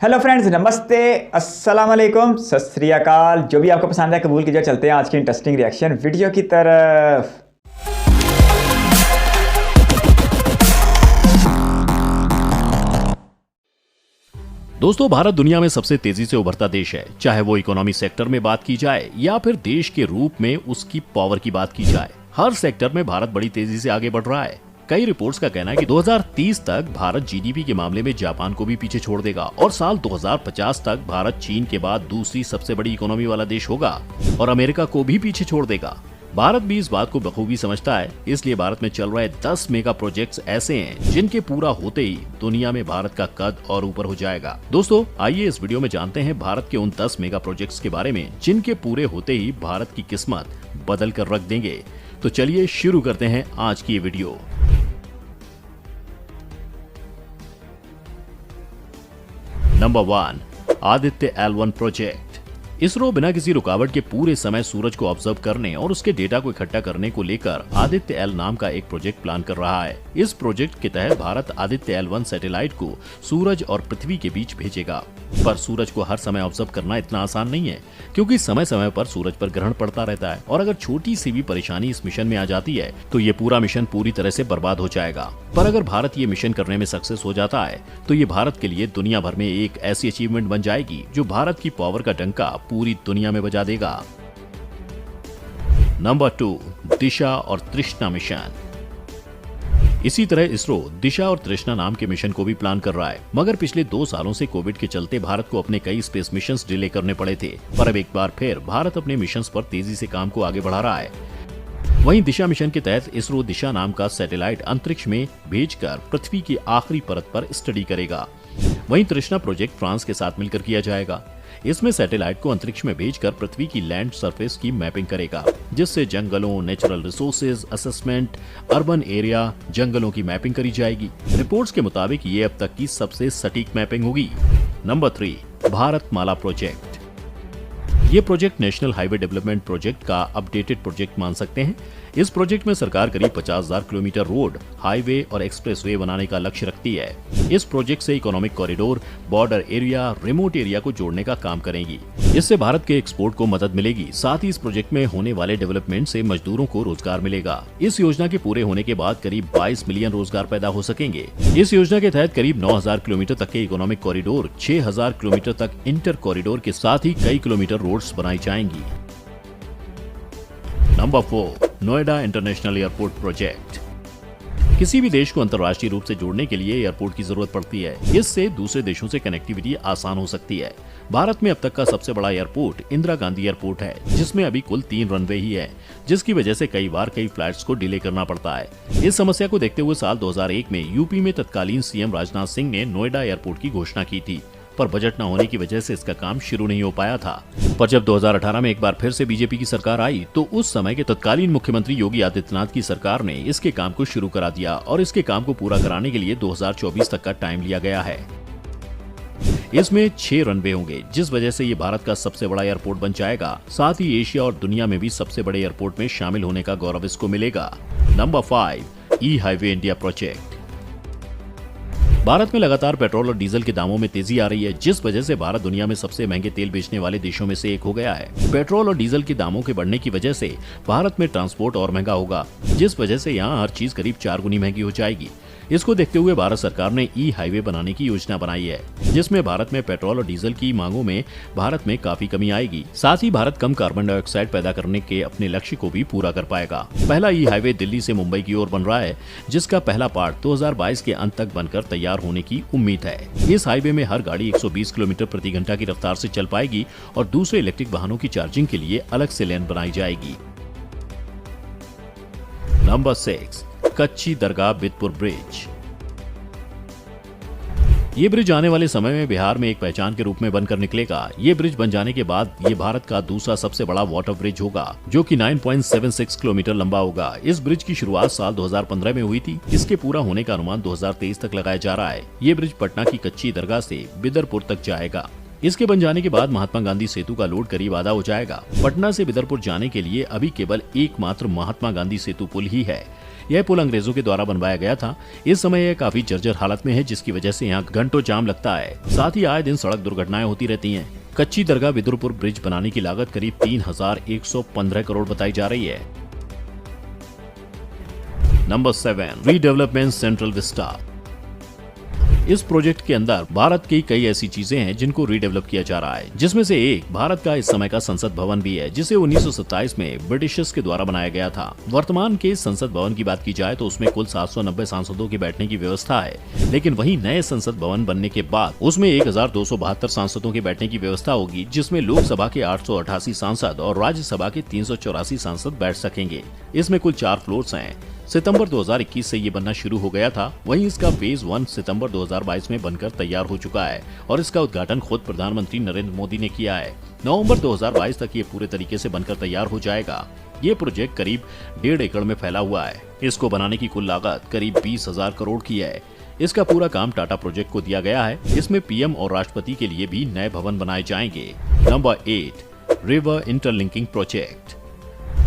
Hello friends, नमस्ते, अस्सलाम वालेकुम, सत श्री अकाल। जो भी आपको पसंद है कबूल कीजिए। चलते हैं आज की इंटरेस्टिंग रिएक्शन वीडियो की तरफ। दोस्तों, भारत दुनिया में सबसे तेजी से उभरता देश है। चाहे वो इकोनॉमी सेक्टर में बात की जाए या फिर देश के रूप में उसकी पावर की बात की जाए, हर सेक्टर में भारत बड़ी तेजी से आगे बढ़ रहा है। कई रिपोर्ट्स का कहना है कि 2030 तक भारत जीडीपी के मामले में जापान को भी पीछे छोड़ देगा और साल 2050 तक भारत चीन के बाद दूसरी सबसे बड़ी इकोनॉमी वाला देश होगा और अमेरिका को भी पीछे छोड़ देगा। भारत भी इस बात को बखूबी समझता है, इसलिए भारत में चल रहे 10 मेगा प्रोजेक्ट्स ऐसे हैं जिनके पूरा होते ही दुनिया में भारत का कद और ऊपर हो जाएगा। दोस्तों, आइए इस वीडियो में जानते हैं भारत के उन 10 मेगा प्रोजेक्ट्स के बारे में जिनके पूरे होते ही भारत की किस्मत बदल कर रख देंगे। तो चलिए शुरू करते हैं आज की ये video. Number 1, Aditya L1 project. ISRO बिना किसी रुकावट के पूरे समय सूरज को ऑब्जर्व करने और उसके डेटा को इकट्ठा करने को लेकर आदित्य L नाम का एक प्रोजेक्ट प्लान कर रहा है। इस प्रोजेक्ट के तहत भारत आदित्य L1 सैटेलाइट को सूरज और पृथ्वी के बीच भेजेगा। पर सूरज को हर समय ऑब्जर्व करना इतना आसान नहीं है, क्योंकि समय समय पर सूरज पर ग्रहण पड़ता रहता है और अगर छोटी सी भी परेशानी इस मिशन में आ जाती है तो ये पूरा मिशन पूरी तरह से बर्बाद हो जाएगा। पर अगर भारत ये मिशन करने में सक्सेस हो जाता है तो ये भारत के लिए दुनिया भर में एक ऐसी अचीवमेंट बन जाएगी जो भारत की पावर का डंका पूरी दुनिया में बजा देगा। नंबर 2, दिशा और तृष्णा मिशन। इसी तरह इसरो दिशा और तृष्णा नाम के मिशन को भी प्लान कर रहा है, मगर पिछले 2 सालों से कोविड के चलते भारत को अपने कई स्पेस मिशंस डिले करने पड़े थे। पर अब एक बार फिर भारत अपने मिशंस पर तेजी से काम को आगे बढ़ा रहा है। वहीं दिशा मिशन के तहत इसरो दिशा नाम का सैटेलाइट अंतरिक्ष में भेजकर पृथ्वी की आखिरी परत पर स्टडी करेगा। वहीं तृष्णा प्रोजेक्ट फ्रांस के साथ मिलकर किया जाएगा। इसमें सैटेलाइट को अंतरिक्ष में भेजकर पृथ्वी की लैंड सरफेस की मैपिंग करेगा, जिससे जंगलों, natural resources assessment, urban area, जंगलों की मैपिंग करी जाएगी। रिपोर्ट्स के मुताबिक ये अब तक की सबसे सटीक मैपिंग होगी। Number 3, Bharatmala project. ये project national highway development project का अपडेटेड प्रोजेक्ट मान सकते हैं। इस प्रोजेक्ट में सरकार करीब 50,000 किलोमीटर रोड, हाईवे और एक्सप्रेसवे बनाने का लक्ष्य रखती है। इस प्रोजेक्ट से economic corridor, border area, remote area को जोड़ने का काम करेंगी। इससे भारत के एक्सपोर्ट को मदद मिलेगी। साथ ही इस प्रोजेक्ट में होने वाले डेवलपमेंट से मजदूरों को रोजगार मिलेगा। इस योजना के पूरे होने के बाद करीब 22 मिलियन रोजगार पैदा हो सकेंगे। इस योजना के तहत करीब 9,000 किलोमीटर तक के इकोनॉमिक कॉरिडोर, 6,000 किलोमीटर तक इंटर कॉरिडोर के साथ ही कई किलोमीटर रोड्स बनाई जाएंगी। Number 4, Noida international airport project. किसी भी देश को अंतर्राष्ट्रीय रूप से जोड़ने के लिए एयरपोर्ट की जरूरत पड़ती है। इससे दूसरे देशों से कनेक्टिविटी आसान हो सकती है। भारत में अब तक का सबसे बड़ा एयरपोर्ट इंदिरा गांधी एयरपोर्ट है, जिसमें अभी कुल 3 रनवे ही है, जिसकी वजह से कई बार कई फ्लाइट्स को डिले करना पड़ता है। इस समस्या को देखते हुए साल 2001 में यूपी में तत्कालीन सीएम राजनाथ सिंह ने नोएडा एयरपोर्ट की घोषणा की थी, पर बजट न होने की वजह से इसका काम शुरू नहीं हो पाया था। पर जब 2018 में एक बार फिर से बीजेपी की सरकार आई तो उस समय के तत्कालीन मुख्यमंत्री योगी आदित्यनाथ की सरकार ने इसके काम को शुरू करा दिया और इसके काम को पूरा कराने के लिए 2024 तक का टाइम लिया गया है। इसमें 6 रनवे होंगे, जिस वजह से ये भारत का सबसे बड़ा एयरपोर्ट बन जाएगा। साथ ही एशिया और दुनिया में भी सबसे बड़े एयरपोर्ट में शामिल होने का गौरव इसको मिलेगा। नंबर 5, ई हाईवे इंडिया प्रोजेक्ट। भारत में लगातार पेट्रोल और डीजल के दामों में तेजी आ रही है, जिस वजह से भारत दुनिया में सबसे महंगे तेल बेचने वाले देशों में से एक हो गया है। पेट्रोल और डीजल के दामों के बढ़ने की वजह से भारत में ट्रांसपोर्ट और महंगा होगा, जिस वजह से यहाँ हर चीज करीब 4 गुनी महंगी हो जाएगी। इसको देखते हुए भारत सरकार ने ई हाईवे बनाने की योजना बनाई है, जिसमें भारत में पेट्रोल और डीजल की मांगों में भारत में काफी कमी आएगी। साथ ही भारत कम कार्बन डाइऑक्साइड पैदा करने के अपने लक्ष्य को भी पूरा कर पाएगा। पहला ई हाईवे दिल्ली से मुंबई की ओर बन रहा है, जिसका पहला पार्ट 2022 के अंत तक बनकर तैयार होने की उम्मीद है। इस हाईवे में हर गाड़ी 120 किलोमीटर प्रति घंटा की रफ्तार से चल पाएगी और दूसरे इलेक्ट्रिक वाहनों की चार्जिंग के लिए अलग से लेन बनाई जाएगी। नंबर 6, कच्ची दरगाह बिदपुर ब्रिज। ये ब्रिज आने वाले समय में बिहार में एक पहचान के रूप में बनकर निकलेगा। ये ब्रिज बन जाने के बाद ये भारत का दूसरा सबसे बड़ा वाटर ब्रिज होगा, जो कि 9.76 किलोमीटर लंबा होगा। इस ब्रिज की शुरुआत साल 2015 में हुई थी। इसके पूरा होने का अनुमान 2023 तक लगाया जा रहा है। ये ब्रिज पटना की कच्ची दरगाह से बिदरपुर तक जाएगा। इसके बन जाने के बाद महात्मा गांधी सेतु का लोड करीब आधा हो जाएगा। पटना से बिदरपुर जाने के लिए अभी केवल एकमात्र महात्मा गांधी सेतु पुल ही है। यह पुल अंग्रेजों के द्वारा बनवाया गया था। इस समय यह काफी जर्जर हालत में है, जिसकी वजह से यहाँ घंटों जाम लगता है। साथ ही आए दिन सड़क दुर्घटनाएं होती रहती हैं। कच्ची दरगाह बिदुरपुर ब्रिज बनाने की लागत करीब 3115 करोड़ बताई जा रही है। Number 7, redevelopment central Vista. इस प्रोजेक्ट के अंदर भारत की कई ऐसी चीजें हैं जिनको रीडेवलप किया जा रहा है, जिसमें से एक भारत का इस समय का संसद भवन भी है, जिसे 1927 में ब्रिटिशर्स के द्वारा बनाया गया था। वर्तमान के संसद भवन की बात की जाए तो उसमें कुल 790 सांसदों के बैठने की व्यवस्था है, लेकिन वहीं नए संसद भवन बनने के बाद उसमें 1272 सांसदों के बैठने की व्यवस्था होगी, जिसमें लोकसभा के 888 सांसद और राज्यसभा के 384 सांसद बैठ सकेंगे। इसमें कुल 4 फ्लोर्स हैं। सितंबर 2021 से ये बनना शुरू हो गया था। वहीं इसका फेज 1 सितंबर 2022 में बनकर तैयार हो चुका है और इसका उद्घाटन खुद प्रधानमंत्री नरेंद्र मोदी ने किया है। नवंबर 2022 तक ये पूरे तरीके से बनकर तैयार हो जाएगा। ये प्रोजेक्ट करीब 1.5 एकड़ में फैला हुआ है। इसको बनाने की कुल लागत करीब 20,000 करोड़ की है। इसका पूरा काम टाटा प्रोजेक्ट को दिया गया है। इसमें पीएम और राष्ट्रपति के लिए भी नए भवन बनाए जाएंगे। Number 8, river interlinking project.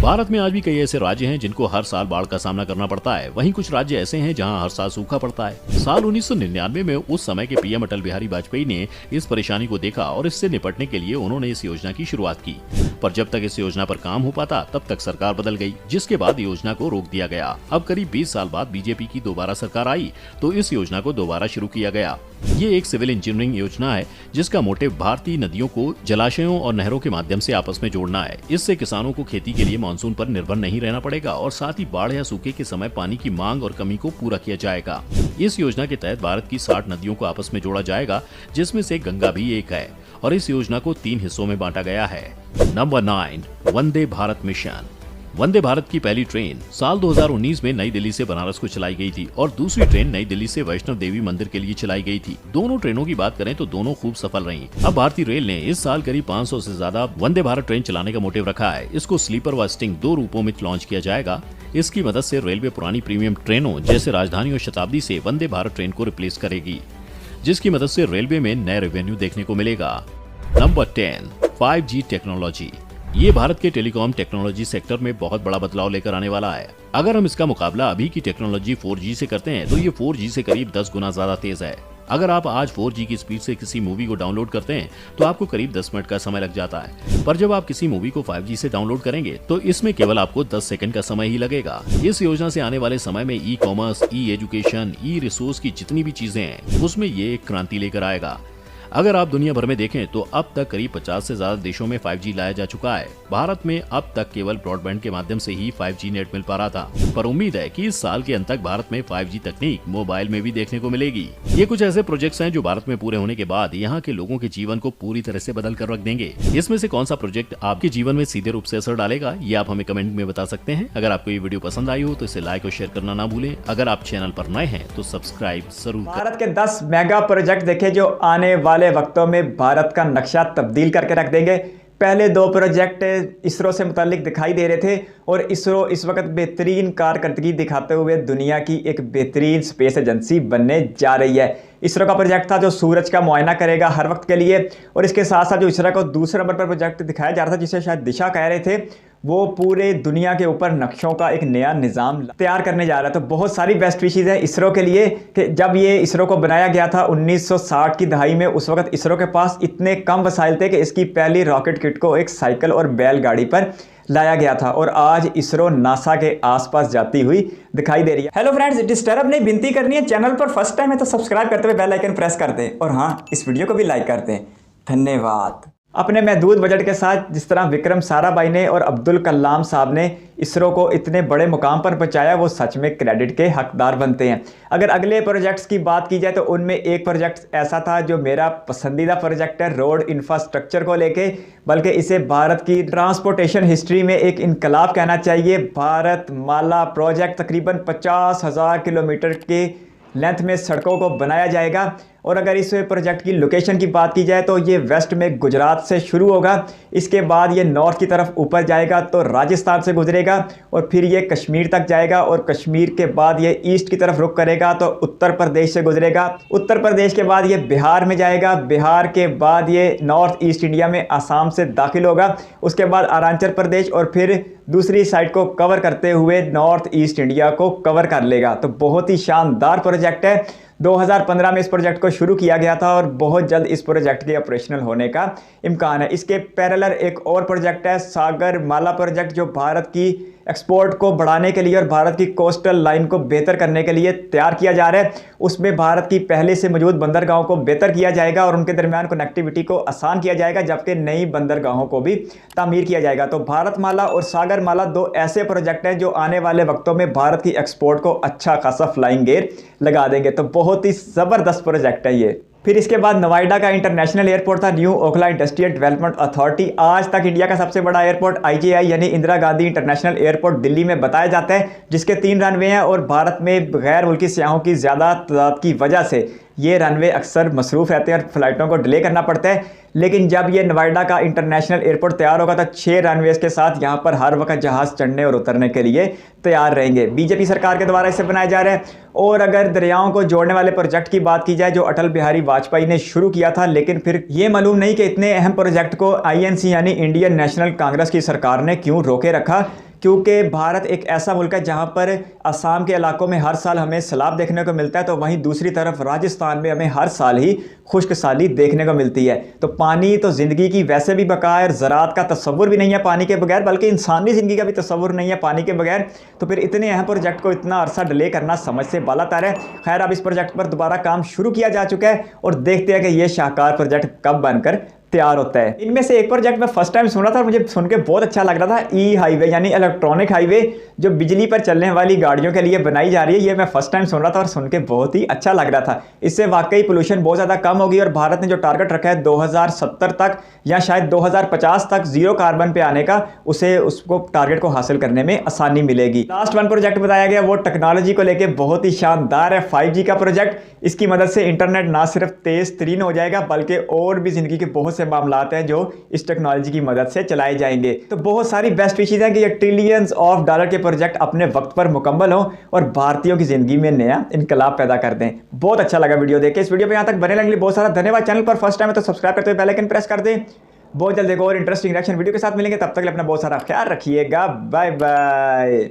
Bharat में आज भी कई ऐसे राज्य हैं जिनको हर साल बाढ़ का सामना करना पड़ता है। वहीं कुछ राज्य ऐसे हैं जहां हर साल सूखा पड़ता है। साल 1999 में उस समय के पीएम अटल बिहारी वाजपेयी ने इस परेशानी को देखा और इससे निपटने के लिए उन्होंने इस योजना की शुरुआत की। पर जब तक इस योजना पर काम हो पाता तब तक सरकार बदल गई, जिसके बाद योजना को रोक दिया गया। अब करीब 20 साल बाद बीजेपी की दोबारा सरकार आई तो इस योजना को दोबारा शुरू किया गया। ये एक सिविल इंजीनियरिंग योजना है जिसका मोटिव भारतीय नदियों को जलाशयों और नहरों के माध्यम से आपस में जोड़ना है। इससे किसानों को खेती के लिए मानसून पर निर्भर नहीं रहना पड़ेगा और साथ ही बाढ़ या सूखे के समय पानी की मांग और कमी को पूरा किया जाएगा। इस योजना के तहत भारत की 60 नदियों को आपस में जोड़ा जाएगा, जिसमें से गंगा भी एक है और इस योजना को 3 हिस्सों में बांटा गया है। Number 9, Vande Bharat mission. वंदे भारत की पहली ट्रेन साल 2019 में नई दिल्ली से बनारस को चलाई गई थी और दूसरी ट्रेन नई दिल्ली से वैष्णव देवी मंदिर के लिए चलाई गई थी। दोनों ट्रेनों की बात करें तो दोनों खूब सफल रहीं। अब भारतीय रेल ने इस साल करीब 500 से ज्यादा वंदे भारत ट्रेन चलाने का मोटिव रखा है। इसको स्लीपर व स्टिंग 2 रूपों में लॉन्च किया जाएगा। इसकी मदद से रेलवे पुरानी प्रीमियम ट्रेनों जैसे राजधानी और शताब्दी से वंदे भारत ट्रेन को रिप्लेस करेगी, जिसकी मदद से रेलवे में नए रेवेन्यू देखने को मिलेगा। Number 10, 5G technology. ये भारत के टेलीकॉम टेक्नोलॉजी सेक्टर में बहुत बड़ा बदलाव लेकर आने वाला है। अगर हम इसका मुकाबला अभी की टेक्नोलॉजी 4G से करते हैं तो ये 4G से करीब 10 गुना ज्यादा तेज है। अगर आप आज 4G की स्पीड से किसी मूवी को डाउनलोड करते हैं तो आपको करीब 10 मिनट का समय लग जाता है, पर जब आप किसी मूवी को 5G से डाउनलोड करेंगे तो इसमें केवल आपको 10 सेकंड का समय ही लगेगा। इस योजना से आने वाले समय में ई कॉमर्स, ई एजुकेशन, ई रिसोर्स की जितनी भी चीजें हैं उसमें ये एक क्रांति लेकर आएगा। अगर आप दुनिया भर में देखें तो अब तक करीब 50 से ज्यादा देशों में 5G लाया जा चुका है। भारत में अब तक केवल ब्रॉडबैंड के माध्यम से ही 5G नेट मिल पा रहा था, पर उम्मीद है कि इस साल के अंत तक भारत में 5G तकनीक मोबाइल में भी देखने को मिलेगी। ये कुछ ऐसे प्रोजेक्ट्स हैं जो भारत में पूरे होने के बाद यहाँ के लोगों के जीवन को पूरी तरह से बदल कर रख देंगे। इसमें से कौन सा प्रोजेक्ट आपके जीवन में सीधे रूप से असर डालेगा, ये आप हमें कमेंट में बता सकते हैं। अगर आपको ये वीडियो पसंद आई हो तो इसे लाइक और शेयर करना ना भूलें। अगर आप चैनल पर नए हैं तो सब्सक्राइब जरूर करें। भारत के 10 मेगा प्रोजेक्ट देखे जो आने वाले वक्तों में भारत का नक्शा तब्दील करके रख देंगे। पहले 2 प्रोजेक्ट इसरो से मुतालिक दिखाई दे रहे थे और इसरो इस वक्त बेहतरीन कारकर्दगी दिखाते हुए दुनिया की एक बेहतरीन स्पेस एजेंसी बनने जा रही है। इसरो का प्रोजेक्ट था जो सूरज का मुआयना करेगा हर वक्त के लिए, और इसके साथ साथ जो इसरो को दूसरे नंबर पर प्रोजेक्ट दिखाया जा रहा था जिसे शायद दिशा कह रहे थे, वो पूरे दुनिया के ऊपर नक्शों का एक नया निज़ाम तैयार करने जा रहा है। तो बहुत सारी बेस्ट विशेज़ है इसरो के लिए कि जब ये इसरो को बनाया गया था 1960 की दहाई में, उस वक्त इसरो के पास इतने कम वसाइल थे कि इसकी पहली रॉकेट किट को एक साइकिल और बैलगाड़ी पर लाया गया था, और आज इसरो नासा के आसपास जाती हुई दिखाई दे रही है। हेलो फ्रेंड्स, डिस्टर्ब नहीं, विनती करनी है, चैनल पर फर्स्ट टाइम है तो सब्सक्राइब करते हुए बेल आइकन प्रेस कर दें, और हाँ, इस वीडियो को भी लाइक कर दें। धन्यवाद। अपने महदूद बजट के साथ जिस तरह विक्रम साराभाई ने और अब्दुल कलाम साहब ने इसरो को इतने बड़े मुकाम पर पहुंचाया, वो सच में क्रेडिट के हकदार बनते हैं। अगर अगले प्रोजेक्ट्स की बात की जाए तो उनमें एक प्रोजेक्ट ऐसा था जो मेरा पसंदीदा प्रोजेक्ट है रोड इंफ्रास्ट्रक्चर को लेके, बल्कि इसे भारत की ट्रांसपोर्टेशन हिस्ट्री में एक इनकलाब कहना चाहिए। भारत माला प्रोजेक्ट तकरीबन 50,000 किलोमीटर के लेंथ में सड़कों को बनाया जाएगा, और अगर इस प्रोजेक्ट की लोकेशन की बात की जाए तो ये वेस्ट में गुजरात से शुरू होगा, इसके बाद ये नॉर्थ की तरफ ऊपर जाएगा तो राजस्थान से गुजरेगा और फिर ये कश्मीर तक जाएगा और कश्मीर के बाद ये ईस्ट की तरफ रुख करेगा तो उत्तर प्रदेश से गुजरेगा, उत्तर प्रदेश के बाद ये बिहार में जाएगा, बिहार के बाद ये नॉर्थ ईस्ट इंडिया में आसाम से दाखिल होगा, उसके बाद अरुणाचल प्रदेश और फिर दूसरी साइड को कवर करते हुए नॉर्थ ईस्ट इंडिया को कवर कर लेगा। तो बहुत ही शानदार प्रोजेक्ट है। 2015 में इस प्रोजेक्ट को शुरू किया गया था और बहुत जल्द इस प्रोजेक्ट के ऑपरेशनल होने का इम्कान है। इसके पैरेलल एक और प्रोजेक्ट है सागर माला प्रोजेक्ट, जो भारत की एक्सपोर्ट को बढ़ाने के लिए और भारत की कोस्टल लाइन को बेहतर करने के लिए तैयार किया जा रहा है। उसमें भारत की पहले से मौजूद बंदरगाहों को बेहतर किया जाएगा और उनके दरमियान कनेक्टिविटी को आसान किया जाएगा, जबकि नई बंदरगाहों को भी तामीर किया जाएगा। तो भारत माला और सागर माला दो ऐसे प्रोजेक्ट हैं जो आने वाले वक्तों में भारत की एक्सपोर्ट को अच्छा खासा फ्लाइंग गेयर लगा देंगे। तो बहुत ही ज़बरदस्त प्रोजेक्ट है ये। फिर इसके बाद नोएडा का इंटरनेशनल एयरपोर्ट था, new Okhla industrial development authority. आज तक इंडिया का सबसे बड़ा एयरपोर्ट IGI यानी इंदिरा गांधी इंटरनेशनल एयरपोर्ट दिल्ली में बताया जाता है, जिसके 3 रनवे हैं और भारत में गैर मुल्की सयाहों की ज़्यादा तादाद की वजह से ये रनवे अक्सर मसरूफ़ रहते हैं और फ्लाइटों को डिले करना पड़ता है। लेकिन जब ये नोएडा का इंटरनेशनल एयरपोर्ट तैयार होगा तो 6 रनवेज के साथ यहाँ पर हर वक्त जहाज़ चढ़ने और उतरने के लिए तैयार रहेंगे। बीजेपी सरकार के द्वारा इसे बनाया जा रहा है। और अगर दरियाओं को जोड़ने वाले प्रोजेक्ट की बात की जाए जो अटल बिहारी वाजपेयी ने शुरू किया था, लेकिन फिर ये मालूम नहीं कि इतने अहम प्रोजेक्ट को INC यानी इंडियन नेशनल कांग्रेस की सरकार ने क्यों रोके रखा, क्योंकि भारत एक ऐसा मुल्क है जहां पर असम के इलाकों में हर साल हमें सैलाब देखने को मिलता है, तो वहीं दूसरी तरफ राजस्थान में हमें हर साल ही खुश्क साली देखने को मिलती है। तो पानी तो ज़िंदगी की वैसे भी बका है और ज़राअत का तस्वुर भी नहीं है पानी के बगैर, बल्कि इंसानी ज़िंदगी का भी तस्वुर नहीं है पानी के बगैर। तो फिर इतने अहम प्रोजेक्ट को इतना अरसा डिले करना समझ से बालातर है। खैर, अब इस प्रोजेक्ट पर दोबारा काम शुरू किया जा चुका है और देखते हैं कि ये शाहकार प्रोजेक्ट कब बनकर तैयार होता है। इनमें से एक प्रोजेक्ट मैं फर्स्ट टाइम सुना था और मुझे सुन के बहुत अच्छा लग रहा था, हाईवे यानी इलेक्ट्रॉनिक हाईवे जो बिजली पर चलने वाली गाड़ियों के लिए बनाई जा रही है। ये मैं फर्स्ट टाइम सुन रहा था और सुन के बहुत ही अच्छा लग रहा था। इससे वाकई पोल्यूशन बहुत ज़्यादा कम होगी और भारत ने जो टारगेट रखा है 2070 तक या शायद 2050 तक जीरो कार्बन पे आने का, उसको टारगेट को हासिल करने में आसानी मिलेगी। लास्ट वन प्रोजेक्ट बताया गया वो टेक्नोलॉजी को लेकर बहुत ही शानदार है, 5G का प्रोजेक्ट। इसकी मदद से इंटरनेट ना सिर्फ तेज तरीन हो जाएगा बल्कि और भी जिंदगी के बहुत से मामलात हैं जो इस टेक्नोलॉजी की मदद से चलाए जाएंगे। तो बहुत सारी बेस्ट विशेज़ हैं कि ये ट्रिलियंस ऑफ डॉलर के प्रोजेक्ट अपने वक्त पर मुकम्मल हों और भारतीयों की जिंदगी में नया इनकलाब पैदा कर दें। बहुत अच्छा लगा वीडियो देख के। इस वीडियो पे यहाँ तक बने रहने के लिए बहुत सारा धन्यवाद। चैनल पर फर्स्ट टाइम है तो सब्सक्राइब करते हुए बेल आइकन प्रेस कर दें। बहुत जल्द एक और इंटरेस्टिंग रिएक्शन वीडियो के साथ मिलेंगे, तब तक अपना बहुत सारा ख्याल रखिएगा। Bye bye.